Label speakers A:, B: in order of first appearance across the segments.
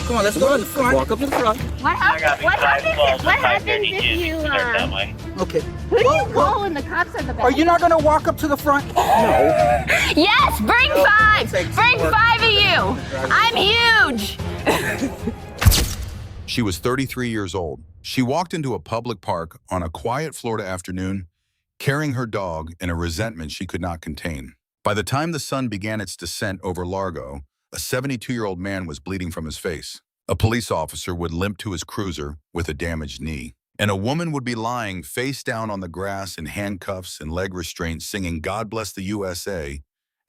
A: Come on, let's go to the front. Walk up to the front.
B: What happens if you,
A: Okay.
B: who do you call when the cops are in the back?
A: Are you not going to walk up to the front? No.
B: Yes, bring five! Bring five of you! I'm huge!
C: She was 33 years old. She walked into a public park on a quiet Florida afternoon, carrying her dog in a resentment she could not contain. By the time the sun began its descent over Largo, a 72-year-old man was bleeding from his face. A police officer would limp to his cruiser with a damaged knee, and a woman would be lying face down on the grass in handcuffs and leg restraints singing "God Bless the USA"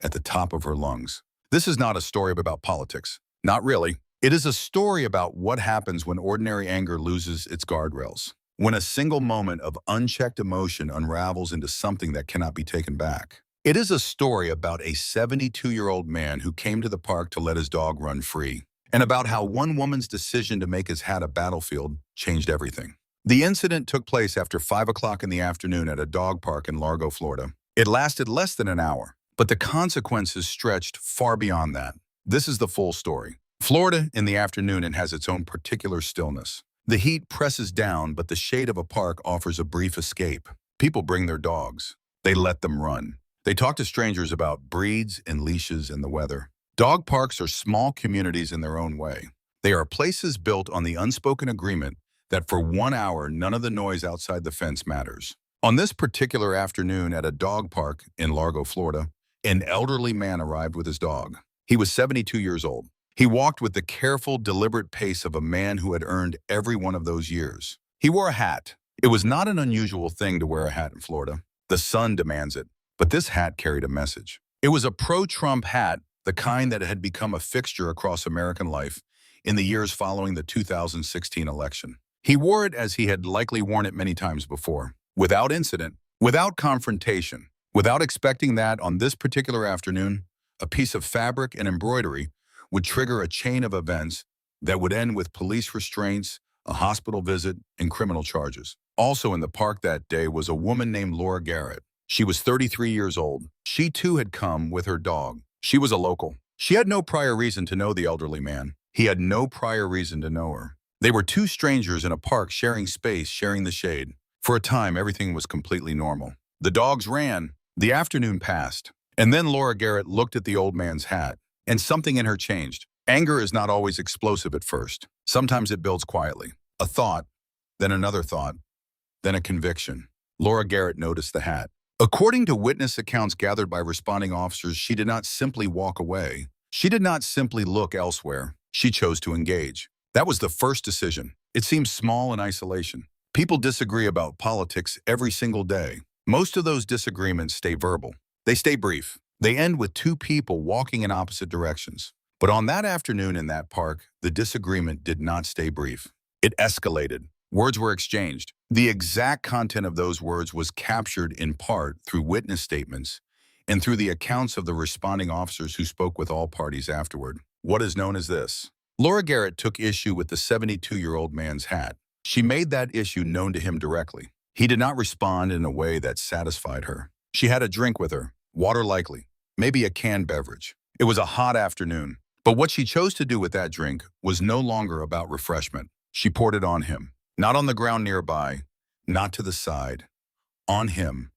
C: at the top of her lungs. This is not a story about politics. Not really. It is a story about what happens when ordinary anger loses its guardrails, when a single moment of unchecked emotion unravels into something that cannot be taken back. It is a story about a 72-year-old man who came to the park to let his dog run free, and about how one woman's decision to make his hat a battlefield changed everything. The incident took place after 5 o'clock in the afternoon at a dog park in Largo, Florida. It lasted less than an hour, but the consequences stretched far beyond that. This is the full story. Florida in the afternoon and has its own particular stillness. The heat presses down, but the shade of a park offers a brief escape. People bring their dogs. They let them run. They talk to strangers about breeds and leashes and the weather. Dog parks are small communities in their own way. They are places built on the unspoken agreement that for 1 hour, none of the noise outside the fence matters. On this particular afternoon at a dog park in Largo, Florida, an elderly man arrived with his dog. He was 72 years old. He walked with the careful, deliberate pace of a man who had earned every one of those years. He wore a hat. It was not an unusual thing to wear a hat in Florida. The sun demands it. But this hat carried a message. It was a pro-Trump hat, the kind that had become a fixture across American life in the years following the 2016 election. He wore it as he had likely worn it many times before, without incident, without confrontation, without expecting that on this particular afternoon, a piece of fabric and embroidery would trigger a chain of events that would end with police restraints, a hospital visit, and criminal charges. Also in the park that day was a woman named Laura Garrett. She was 33 years old. She too had come with her dog. She was a local. She had no prior reason to know the elderly man. He had no prior reason to know her. They were two strangers in a park sharing space, sharing the shade. For a time, everything was completely normal. The dogs ran. The afternoon passed. And then Laura Garrett looked at the old man's hat, and something in her changed. Anger is not always explosive at first. Sometimes it builds quietly. A thought, then another thought, then a conviction. Laura Garrett noticed the hat. According to witness accounts gathered by responding officers, she did not simply walk away. She did not simply look elsewhere. She chose to engage. That was the first decision. It seems small in isolation. People disagree about politics every single day. Most of those disagreements stay verbal. They stay brief. They end with two people walking in opposite directions. But on that afternoon in that park, the disagreement did not stay brief. It escalated. Words were exchanged. The exact content of those words was captured in part through witness statements and through the accounts of the responding officers who spoke with all parties afterward. What is known as this? Laura Garrett took issue with the 72-year-old man's hat. She made that issue known to him directly. He did not respond in a way that satisfied her. She had a drink with her, water likely, maybe a canned beverage. It was a hot afternoon, but what she chose to do with that drink was no longer about refreshment. She poured it on him. Not on the ground nearby, not to the side, on him,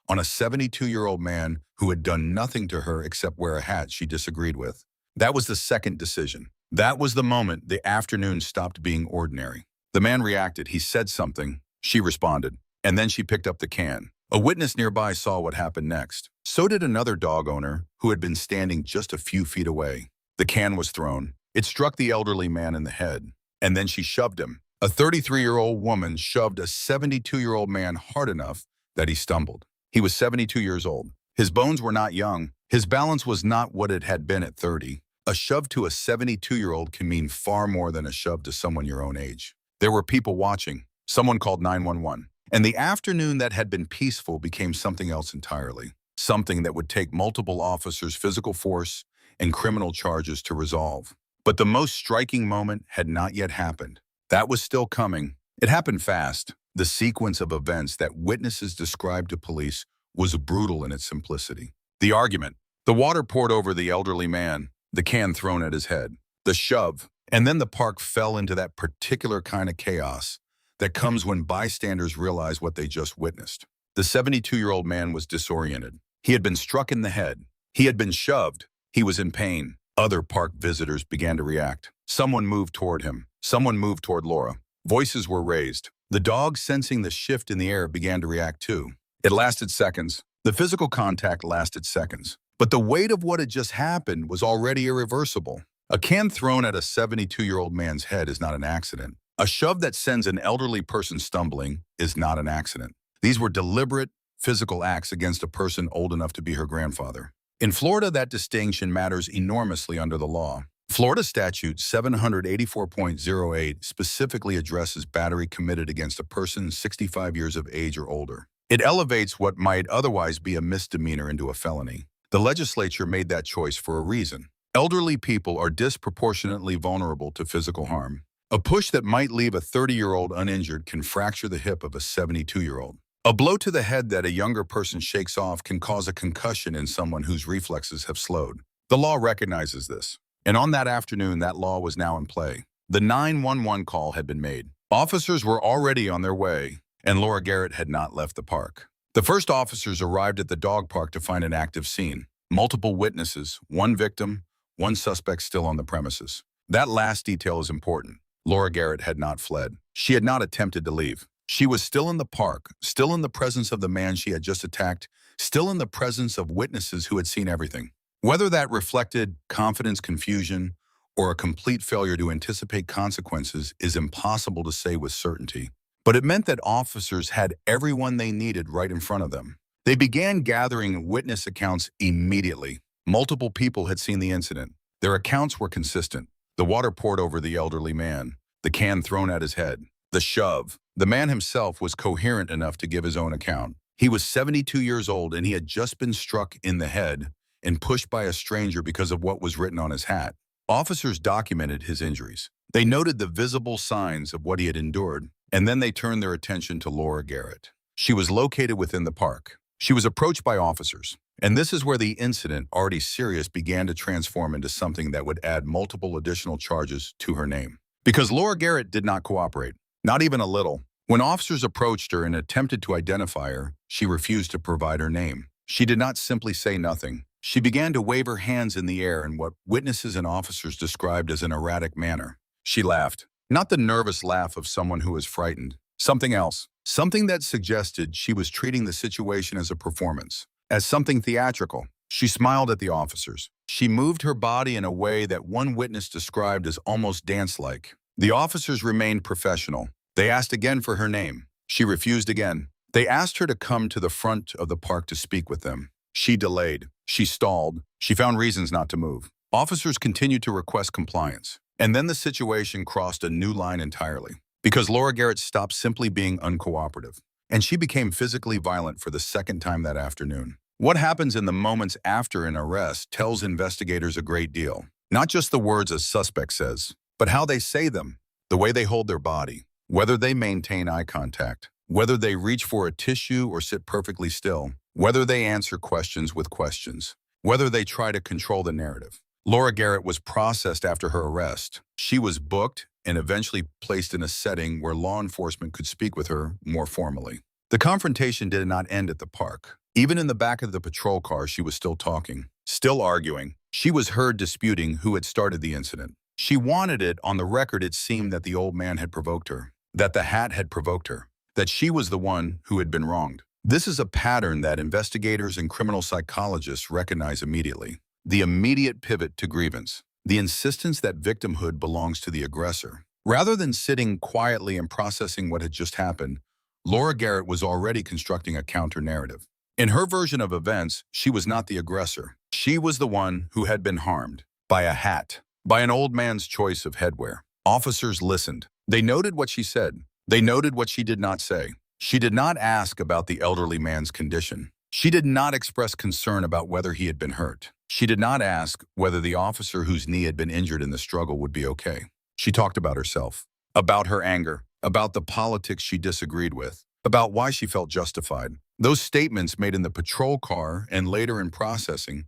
C: on a 72-year-old man who had done nothing to her except wear a hat she disagreed with. That was the second decision. That was the moment the afternoon stopped being ordinary. The man reacted. He said something. She responded, and then she picked up the can. A witness nearby saw what happened next. So did another dog owner who had been standing just a few feet away. The can was thrown. It struck the elderly man in the head, and then she shoved him. A 33-year-old woman shoved a 72-year-old man hard enough that he stumbled. He was 72 years old. His bones were not young. His balance was not what it had been at 30. A shove to a 72-year-old can mean far more than a shove to someone your own age. There were people watching. Someone called 911. And the afternoon that had been peaceful became something else entirely. Something that would take multiple officers' physical force and criminal charges to resolve. But the most striking moment had not yet happened. That was still coming. It happened fast. The sequence of events that witnesses described to police was brutal in its simplicity. The argument, the water poured over the elderly man, the can thrown at his head, the shove, And then the park fell into that particular kind of chaos that comes when bystanders realize what they just witnessed. The 72-year-old man was disoriented. He had been struck in the head. He had been shoved. He was in pain. Other park visitors began to react. Someone moved toward him. Someone moved toward Laura. Voices were raised. The dog, sensing the shift in the air, began to react too. It lasted seconds. The physical contact lasted seconds. But the weight of what had just happened was already irreversible. A can thrown at a 72-year-old man's head is not an accident. A shove that sends an elderly person stumbling is not an accident. These were deliberate, physical acts against a person old enough to be her grandfather. In Florida, that distinction matters enormously under the law. Florida Statute 784.08 specifically addresses battery committed against a person 65 years of age or older. It elevates what might otherwise be a misdemeanor into a felony. The legislature made that choice for a reason. Elderly people are disproportionately vulnerable to physical harm. A push that might leave a 30-year-old uninjured can fracture the hip of a 72-year-old. A blow to the head that a younger person shakes off can cause a concussion in someone whose reflexes have slowed. The law recognizes this. And on that afternoon, that law was now in play. The 911 call had been made. Officers were already on their way, and Laura Garrett had not left the park. The first officers arrived at the dog park to find an active scene. Multiple witnesses, one victim, one suspect still on the premises. That last detail is important. Laura Garrett had not fled. She had not attempted to leave. She was still in the park, still in the presence of the man she had just attacked, still in the presence of witnesses who had seen everything. Whether that reflected confidence, confusion, or a complete failure to anticipate consequences is impossible to say with certainty. But it meant that officers had everyone they needed right in front of them. They began gathering witness accounts immediately. Multiple people had seen the incident. Their accounts were consistent. The water poured over the elderly man, the can thrown at his head, the shove. The man himself was coherent enough to give his own account. He was 72 years old and he had just been struck in the head and pushed by a stranger because of what was written on his hat. Officers documented his injuries. They noted the visible signs of what he had endured, and then they turned their attention to Laura Garrett. She was located within the park. She was approached by officers. And this is where the incident, already serious, began to transform into something that would add multiple additional charges to her name. Because Laura Garrett did not cooperate, not even a little. When officers approached her and attempted to identify her, she refused to provide her name. She did not simply say nothing. She began to wave her hands in the air in what witnesses and officers described as an erratic manner. She laughed, not the nervous laugh of someone who is frightened. Something else, something that suggested she was treating the situation as a performance. As something theatrical. She smiled at the officers. She moved her body in a way that one witness described as almost dance-like. The officers remained professional. They asked again for her name. She refused again. They asked her to come to the front of the park to speak with them. She delayed. She stalled. She found reasons not to move. Officers continued to request compliance. And then the situation crossed a new line entirely. Because Laura Garrett stopped simply being uncooperative. And she became physically violent for the second time that afternoon. What happens in the moments after an arrest tells investigators a great deal. Not just the words a suspect says, but how they say them, the way they hold their body, whether they maintain eye contact, whether they reach for a tissue or sit perfectly still, whether they answer questions with questions, whether they try to control the narrative. Laura Garrett was processed after her arrest. She was booked and eventually placed in a setting where law enforcement could speak with her more formally. The confrontation did not end at the park. Even in the back of the patrol car, she was still talking, still arguing. She was heard disputing who had started the incident. She wanted it on the record. It seemed that the old man had provoked her, that the hat had provoked her, that she was the one who had been wronged. This is a pattern that investigators and criminal psychologists recognize immediately. The immediate pivot to grievance, the insistence that victimhood belongs to the aggressor. Rather than sitting quietly and processing what had just happened, Laura Garrett was already constructing a counter-narrative. In her version of events, she was not the aggressor. She was the one who had been harmed by a hat, by an old man's choice of headwear. Officers listened. They noted what she said. They noted what she did not say. She did not ask about the elderly man's condition. She did not express concern about whether he had been hurt. She did not ask whether the officer whose knee had been injured in the struggle would be okay. She talked about herself, about her anger, about the politics she disagreed with, about why she felt justified. Those statements made in the patrol car and later in processing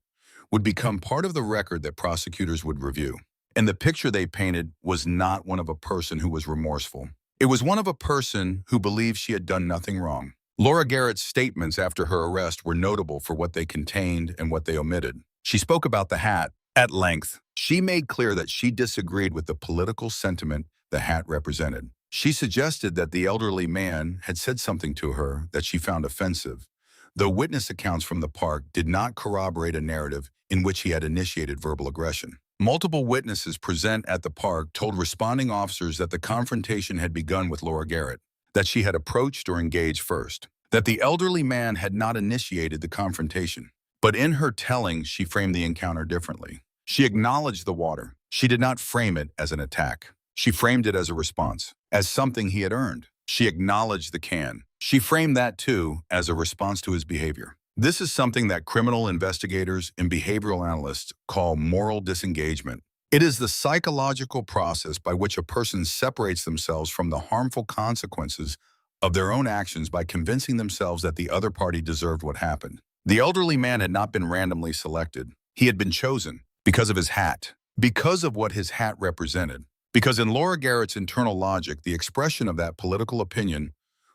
C: would become part of the record that prosecutors would review. And the picture they painted was not one of a person who was remorseful. It was one of a person who believed she had done nothing wrong. Laura Garrett's statements after her arrest were notable for what they contained and what they omitted. She spoke about the hat at length. She made clear that she disagreed with the political sentiment the hat represented. She suggested that the elderly man had said something to her that she found offensive, though witness accounts from the park did not corroborate a narrative in which he had initiated verbal aggression. Multiple witnesses present at the park told responding officers that the confrontation had begun with Laura Garrett, that she had approached or engaged first, that the elderly man had not initiated the confrontation. But in her telling, she framed the encounter differently. She acknowledged the water. She did not frame it as an attack. She framed it as a response, as something he had earned. She acknowledged the can. She framed that too as a response to his behavior. This is something that criminal investigators and behavioral analysts call moral disengagement. It is the psychological process by which a person separates themselves from the harmful consequences of their own actions by convincing themselves that the other party deserved what happened. The elderly man had not been randomly selected. He had been chosen because of his hat, because of what his hat represented. Because in Laura Garrett's internal logic, the expression of that political opinion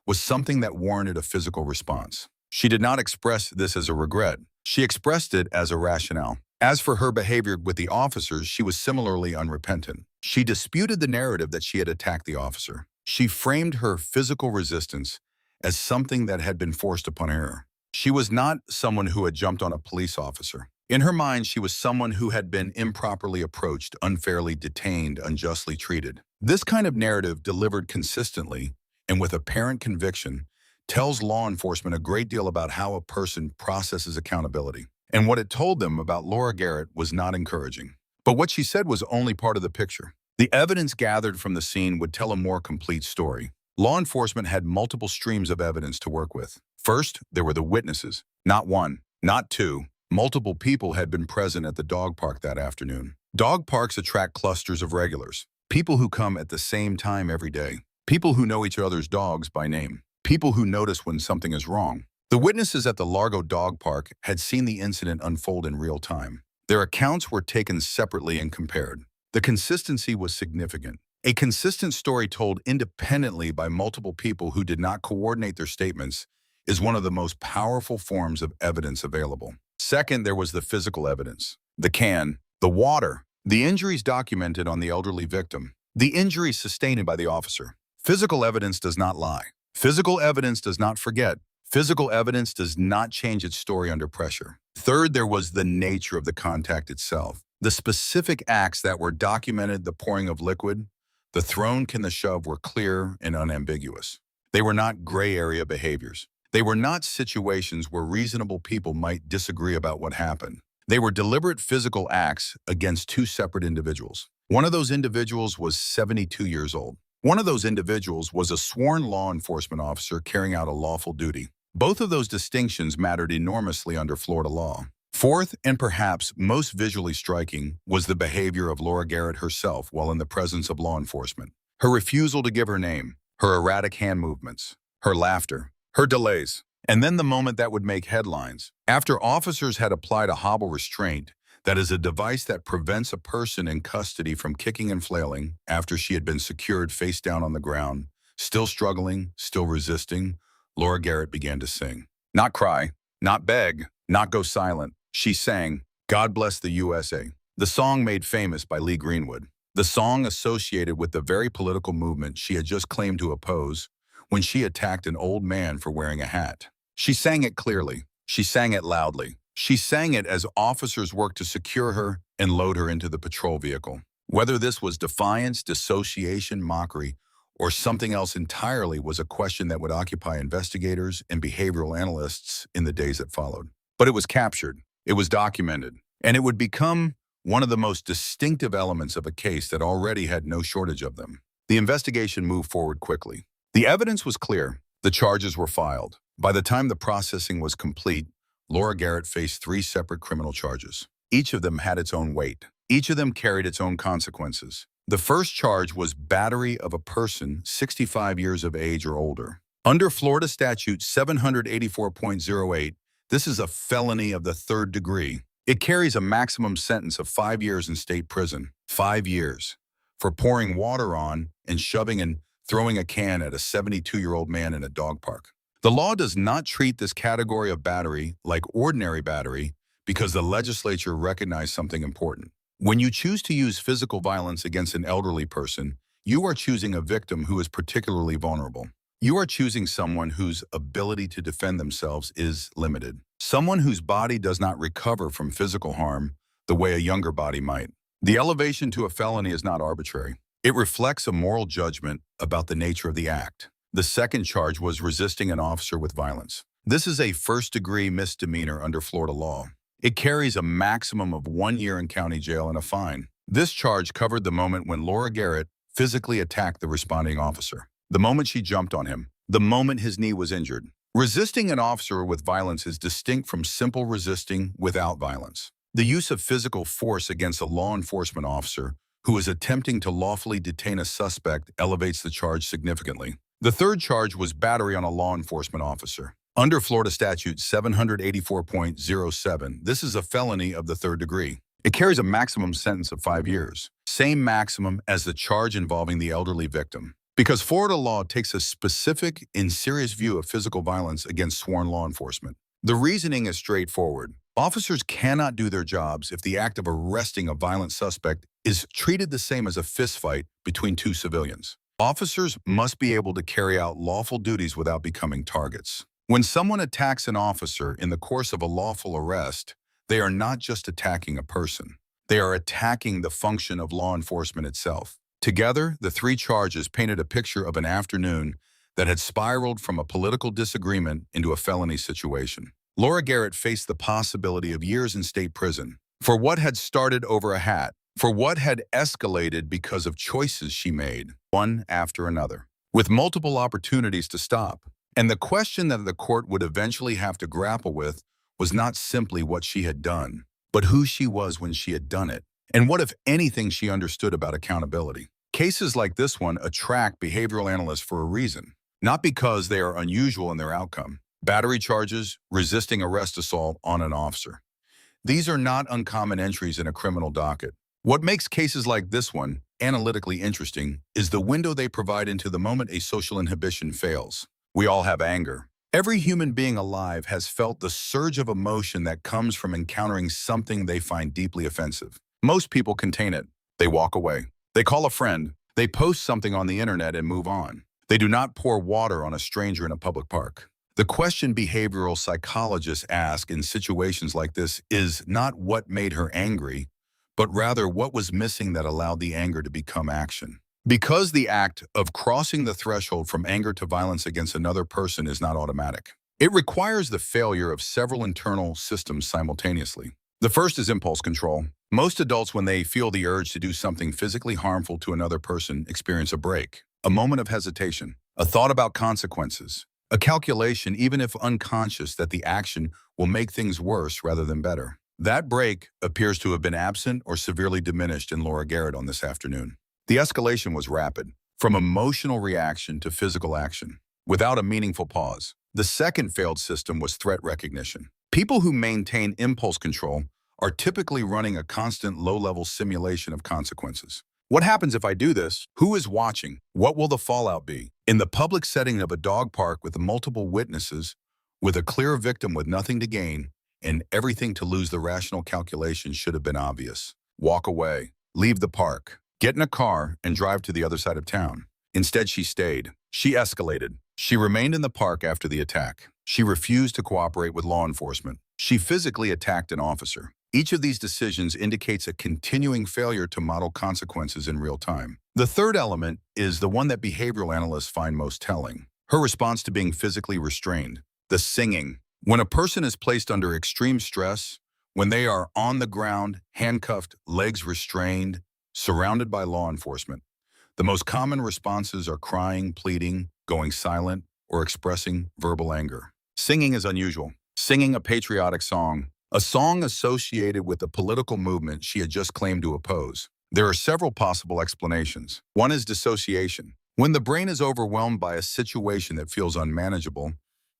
C: was something that warranted a physical response. She did not express this as a regret. She expressed it as a rationale. As for her behavior with the officers, she was similarly unrepentant. She disputed the narrative that she had attacked the officer. She framed her physical resistance as something that had been forced upon her. She was not someone who had jumped on a police officer. In her mind, she was someone who had been improperly approached, unfairly detained, unjustly treated. This kind of narrative, delivered consistently and with apparent conviction, tells law enforcement a great deal about how a person processes accountability. And what it told them about Laura Garrett was not encouraging. But what she said was only part of the picture. The evidence gathered from the scene would tell a more complete story. Law enforcement had multiple streams of evidence to work with. First, there were the witnesses. Not one, not two. Multiple people had been present at the dog park that afternoon. Dog parks attract clusters of regulars, people who come at the same time every day, people who know each other's dogs by name, people who notice when something is wrong. The witnesses at the Largo Dog Park had seen the incident unfold in real time. Their accounts were taken separately and compared. The consistency was significant. A consistent story told independently by multiple people who did not coordinate their statements is one of the most powerful forms of evidence available. Second, there was the physical evidence. The can, the water, the injuries documented on the elderly victim, the injuries sustained by the officer. Physical evidence does not lie. Physical evidence does not forget. Physical evidence does not change its story under pressure. Third, there was the nature of the contact itself. The specific acts that were documented, the pouring of liquid, the thrown can the shove, were clear and unambiguous. They were not gray area behaviors. They were not situations where reasonable people might disagree about what happened. They were deliberate physical acts against two separate individuals. One of those individuals was 72 years old. One of those individuals was a sworn law enforcement officer carrying out a lawful duty. Both of those distinctions mattered enormously under Florida law. Fourth, and perhaps most visually striking, was the behavior of Laura Garrett herself while in the presence of law enforcement. Her refusal to give her name, her erratic hand movements, her laughter, her delays, and then the moment that would make headlines. After officers had applied a hobble restraint, that is a device that prevents a person in custody from kicking and flailing after she had been secured face down on the ground, still struggling, still resisting, Laura Garrett began to sing. Not cry, not beg, not go silent. She sang, "God Bless the USA," the song made famous by Lee Greenwood, the song associated with the very political movement she had just claimed to oppose when she attacked an old man for wearing a hat. She sang it clearly. She sang it loudly. She sang it as officers worked to secure her and load her into the patrol vehicle. Whether this was defiance, dissociation, mockery, or something else entirely was a question that would occupy investigators and behavioral analysts in the days that followed. But it was captured, it was documented, and it would become one of the most distinctive elements of a case that already had no shortage of them. The investigation moved forward quickly. The evidence was clear. The charges were filed. By the time the processing was complete, Laura Garrett faced 3 separate criminal charges. Each of them had its own weight. Each of them carried its own consequences. The first charge was battery of a person 65 years of age or older. Under Florida Statute 784.08, this is a felony of the 3rd degree. It carries a maximum sentence of 5 years in state prison. 5 years. For pouring water on and shoving and throwing a can at a 72-year-old man in a dog park. The law does not treat this category of battery like ordinary battery because the legislature recognized something important. When you choose to use physical violence against an elderly person, you are choosing a victim who is particularly vulnerable. You are choosing someone whose ability to defend themselves is limited. Someone whose body does not recover from physical harm the way a younger body might. The elevation to a felony is not arbitrary. It reflects a moral judgment about the nature of the act. The second charge was resisting an officer with violence. This is a first-degree misdemeanor under Florida law. It carries a maximum of 1 year in county jail and a fine. This charge covered the moment when Laura Garrett physically attacked the responding officer. The moment she jumped on him. The moment his knee was injured. Resisting an officer with violence is distinct from simple resisting without violence. The use of physical force against a law enforcement officer who is attempting to lawfully detain a suspect elevates the charge significantly. The third charge was battery on a law enforcement officer. Under Florida Statute 784.07, this is a felony of the third degree. It carries a maximum sentence of 5 years, same maximum as the charge involving the elderly victim. Because Florida law takes a specific and serious view of physical violence against sworn law enforcement. The reasoning is straightforward. Officers cannot do their jobs if the act of arresting a violent suspect is treated the same as a fistfight between two civilians. Officers must be able to carry out lawful duties without becoming targets. When someone attacks an officer in the course of a lawful arrest, they are not just attacking a person. They are attacking the function of law enforcement itself. Together, the three charges painted a picture of an afternoon that had spiraled from a political disagreement into a felony situation. Laura Garrett faced the possibility of years in state prison for what had started over a hat, for what had escalated because of choices she made, one after another, with multiple opportunities to stop. And the question that the court would eventually have to grapple with was not simply what she had done, but who she was when she had done it, and what, if anything, she understood about accountability. Cases like this one attract behavioral analysts for a reason, not because they are unusual in their outcome. Battery charges, resisting arrest assault on an officer. These are not uncommon entries in a criminal docket. What makes cases like this one analytically interesting is the window they provide into the moment a social inhibition fails. We all have anger. Every human being alive has felt the surge of emotion that comes from encountering something they find deeply offensive. Most people contain it. They walk away. They call a friend. They post something on the internet and move on. They do not pour water on a stranger in a public park. The question behavioral psychologists ask in situations like this is not what made her angry, but rather what was missing that allowed the anger to become action. Because the act of crossing the threshold from anger to violence against another person is not automatic. It requires the failure of several internal systems simultaneously. The first is impulse control. Most adults, when they feel the urge to do something physically harmful to another person, experience a break, a moment of hesitation, a thought about consequences, a calculation, even if unconscious, that the action will make things worse rather than better. That break appears to have been absent or severely diminished in Laura Garrett on this afternoon. The escalation was rapid, from emotional reaction to physical action, without a meaningful pause. The second failed system was threat recognition. People who maintain impulse control are typically running a constant low-level simulation of consequences. What happens if I do this? Who is watching? What will the fallout be? In the public setting of a dog park with multiple witnesses, with a clear victim with nothing to gain and everything to lose, the rational calculation should have been obvious. Walk away. Leave the park. Get in a car and drive to the other side of town. Instead, she stayed. She escalated. She remained in the park after the attack. She refused to cooperate with law enforcement. She physically attacked an officer. Each of these decisions indicates a continuing failure to model consequences in real time. The third element is the one that behavioral analysts find most telling. Her response to being physically restrained. The singing. When a person is placed under extreme stress, when they are on the ground, handcuffed, legs restrained, surrounded by law enforcement, the most common responses are crying, pleading, going silent, or expressing verbal anger. Singing is unusual. Singing a patriotic song, a song associated with a political movement she had just claimed to oppose. There are several possible explanations. One is dissociation. When the brain is overwhelmed by a situation that feels unmanageable,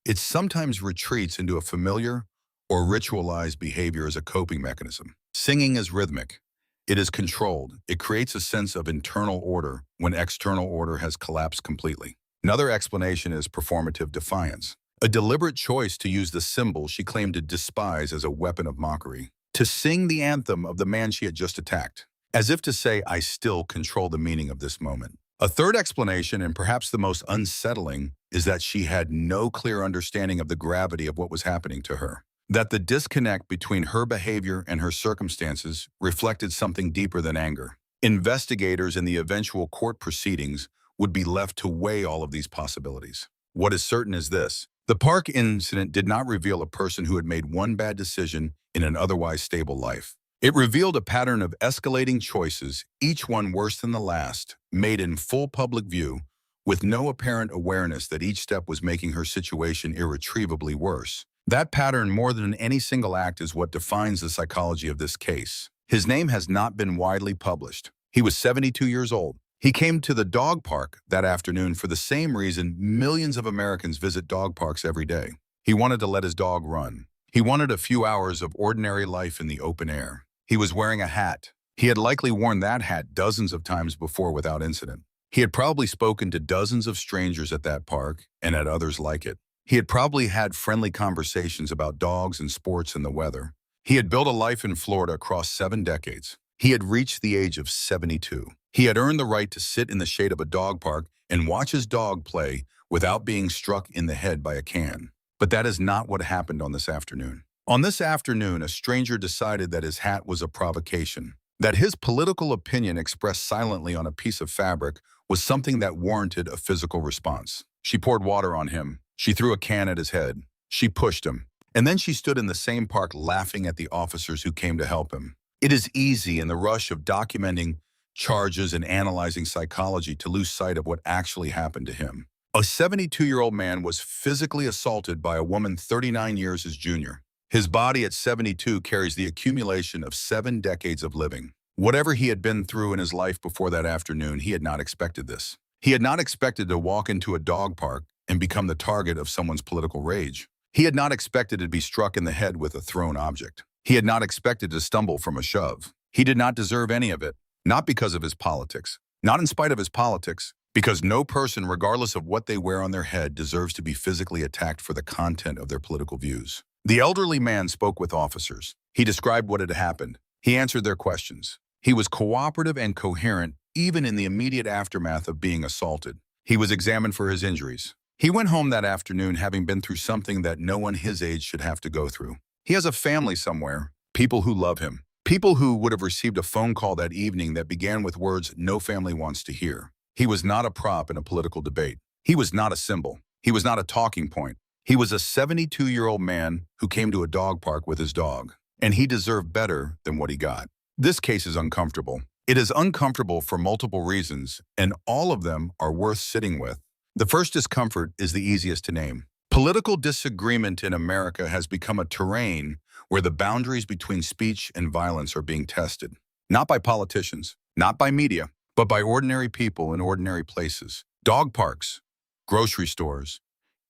C: it sometimes retreats into a familiar, or ritualized behavior as a coping mechanism. Singing is rhythmic. It is controlled. It creates a sense of internal order when external order has collapsed completely. Another explanation is performative defiance, a deliberate choice to use the symbol she claimed to despise as a weapon of mockery, to sing the anthem of the man she had just attacked, as if to say, I still control the meaning of this moment. A third explanation, and perhaps the most unsettling, is that she had no clear understanding of the gravity of what was happening to her. That the disconnect between her behavior and her circumstances reflected something deeper than anger. Investigators in the eventual court proceedings would be left to weigh all of these possibilities. What is certain is this: the park incident did not reveal a person who had made one bad decision in an otherwise stable life. It revealed a pattern of escalating choices, each one worse than the last, made in full public view, with no apparent awareness that each step was making her situation irretrievably worse. That pattern, more than any single act, is what defines the psychology of this case. His name has not been widely published. He was 72 years old. He came to the dog park that afternoon for the same reason millions of Americans visit dog parks every day. He wanted to let his dog run. He wanted a few hours of ordinary life in the open air. He was wearing a hat. He had likely worn that hat dozens of times before without incident. He had probably spoken to dozens of strangers at that park and at others like it. He had probably had friendly conversations about dogs and sports and the weather. He had built a life in Florida across 7 decades. He had reached the age of 72. He had earned the right to sit in the shade of a dog park and watch his dog play without being struck in the head by a can. But that is not what happened on this afternoon. On this afternoon, a stranger decided that his hat was a provocation, that his political opinion expressed silently on a piece of fabric was something that warranted a physical response. She poured water on him. She threw a can at his head. She pushed him. And then she stood in the same park laughing at the officers who came to help him. It is easy in the rush of documenting charges and analyzing psychology to lose sight of what actually happened to him. A 72-year-old man was physically assaulted by a woman 39 years his junior. His body at 72 carries the accumulation of 7 decades of living. Whatever he had been through in his life before that afternoon, he had not expected this. He had not expected to walk into a dog park and become the target of someone's political rage. He had not expected to be struck in the head with a thrown object. He had not expected to stumble from a shove. He did not deserve any of it, not because of his politics, not in spite of his politics, because no person, regardless of what they wear on their head, deserves to be physically attacked for the content of their political views. The elderly man spoke with officers. He described what had happened. He answered their questions. He was cooperative and coherent even in the immediate aftermath of being assaulted. He was examined for his injuries. He went home that afternoon having been through something that no one his age should have to go through. He has a family somewhere, people who love him, people who would have received a phone call that evening that began with words no family wants to hear. He was not a prop in a political debate. He was not a symbol. He was not a talking point. He was a 72-year-old man who came to a dog park with his dog, and he deserved better than what he got. This case is uncomfortable. It is uncomfortable for multiple reasons, and all of them are worth sitting with. The first discomfort is the easiest to name. Political disagreement in America has become a terrain where the boundaries between speech and violence are being tested. Not by politicians, not by media, but by ordinary people in ordinary places. Dog parks, grocery stores,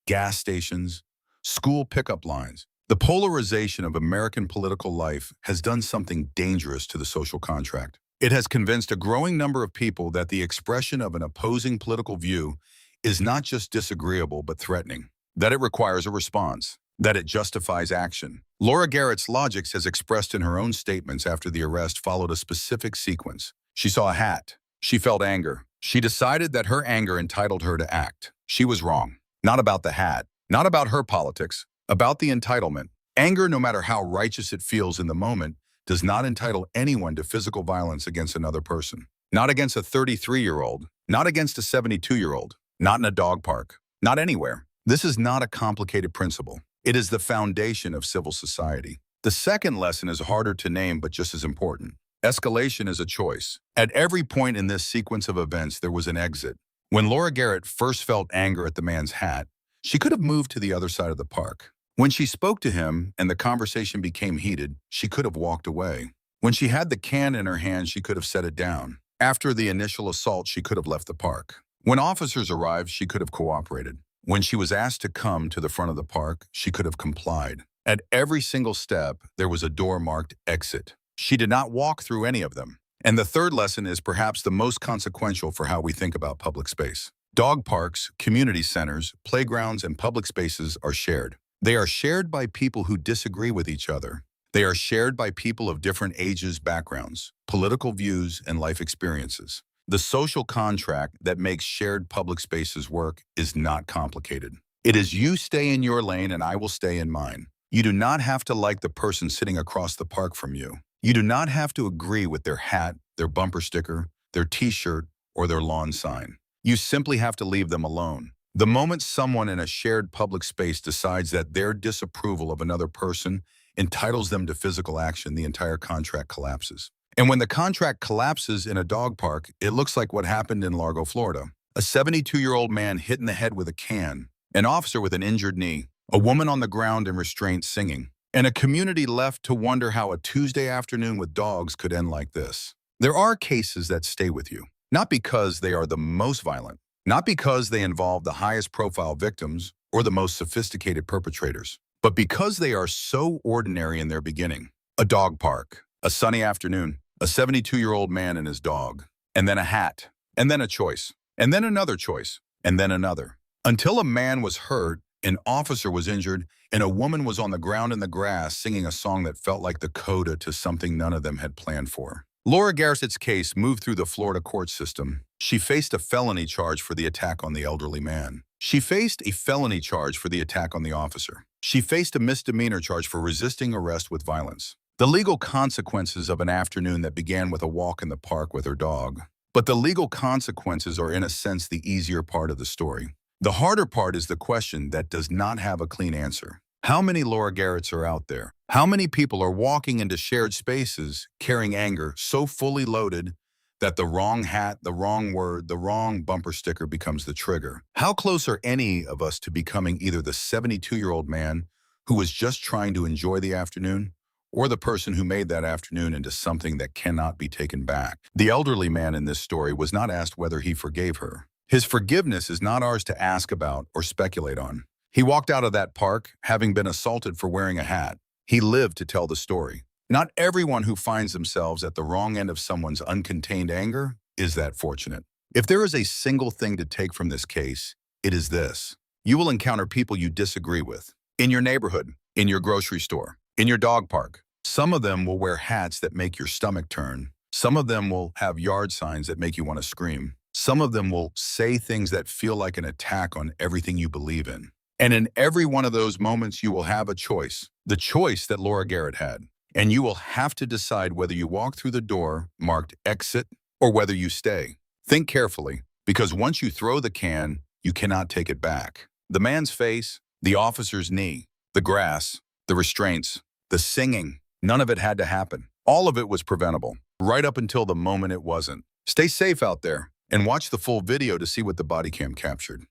C: gas stations, school pickup lines. The polarization of American political life has done something dangerous to the social contract. It has convinced a growing number of people that the expression of an opposing political view is not just disagreeable but threatening, that it requires a response, that it justifies action. Laura Garrett's logics, as expressed in her own statements after the arrest, followed a specific sequence. She saw a hat. She felt anger. She decided that her anger entitled her to act. She was wrong. Not about the hat, not about her politics, about the entitlement. Anger, no matter how righteous it feels in the moment, does not entitle anyone to physical violence against another person. Not against a 33-year-old, not against a 72-year-old, not in a dog park, not anywhere. This is not a complicated principle. It is the foundation of civil society. The second lesson is harder to name but just as important. Escalation is a choice. At every point in this sequence of events, there was an exit. When Laura Garrett first felt anger at the man's hat, she could have moved to the other side of the park. When she spoke to him and the conversation became heated, she could have walked away. When she had the can in her hand, she could have set it down. After the initial assault, she could have left the park. When officers arrived, she could have cooperated. When she was asked to come to the front of the park, she could have complied. At every single step, there was a door marked exit. She did not walk through any of them. And the third lesson is perhaps the most consequential for how we think about public space. Dog parks, community centers, playgrounds, and public spaces are shared. They are shared by people who disagree with each other. They are shared by people of different ages, backgrounds, political views, and life experiences. The social contract that makes shared public spaces work is not complicated. It is you stay in your lane and I will stay in mine. You do not have to like the person sitting across the park from you. You do not have to agree with their hat, their bumper sticker, their t-shirt, or their lawn sign. You simply have to leave them alone. The moment someone in a shared public space decides that their disapproval of another person entitles them to physical action, the entire contract collapses. And when the contract collapses in a dog park, it looks like what happened in Largo, Florida. A 72-year-old man hit in the head with a can, an officer with an injured knee, a woman on the ground in restraints singing, and a community left to wonder how a Tuesday afternoon with dogs could end like this. There are cases that stay with you, not because they are the most violent, not because they involve the highest profile victims or the most sophisticated perpetrators, but because they are so ordinary in their beginning. A dog park, a sunny afternoon, a 72-year-old man and his dog, and then a hat, and then a choice, and then another choice, and then another. Until a man was hurt, an officer was injured, and a woman was on the ground in the grass singing a song that felt like the coda to something none of them had planned for. Laura Garrett's case moved through the Florida court system. She faced a felony charge for the attack on the elderly man. She faced a felony charge for the attack on the officer. She faced a misdemeanor charge for resisting arrest with violence. The legal consequences of an afternoon that began with a walk in the park with her dog. But the legal consequences are in a sense the easier part of the story. The harder part is the question that does not have a clean answer. How many Laura Garretts are out there? How many people are walking into shared spaces carrying anger so fully loaded that the wrong hat, the wrong word, the wrong bumper sticker becomes the trigger? How close are any of us to becoming either the 72-year-old man who was just trying to enjoy the afternoon, or the person who made that afternoon into something that cannot be taken back? The elderly man in this story was not asked whether he forgave her. His forgiveness is not ours to ask about or speculate on. He walked out of that park having been assaulted for wearing a hat. He lived to tell the story. Not everyone who finds themselves at the wrong end of someone's uncontained anger is that fortunate. If there is a single thing to take from this case, it is this. You will encounter people you disagree with. In your neighborhood, in your grocery store, in your dog park. Some of them will wear hats that make your stomach turn. Some of them will have yard signs that make you want to scream. Some of them will say things that feel like an attack on everything you believe in. And in every one of those moments, you will have a choice, the choice that Laura Garrett had. And you will have to decide whether you walk through the door marked exit or whether you stay. Think carefully, because once you throw the can, you cannot take it back. The man's face, the officer's knee, the grass, the restraints, the singing, none of it had to happen. All of it was preventable, right up until the moment it wasn't. Stay safe out there and watch the full video to see what the body cam captured.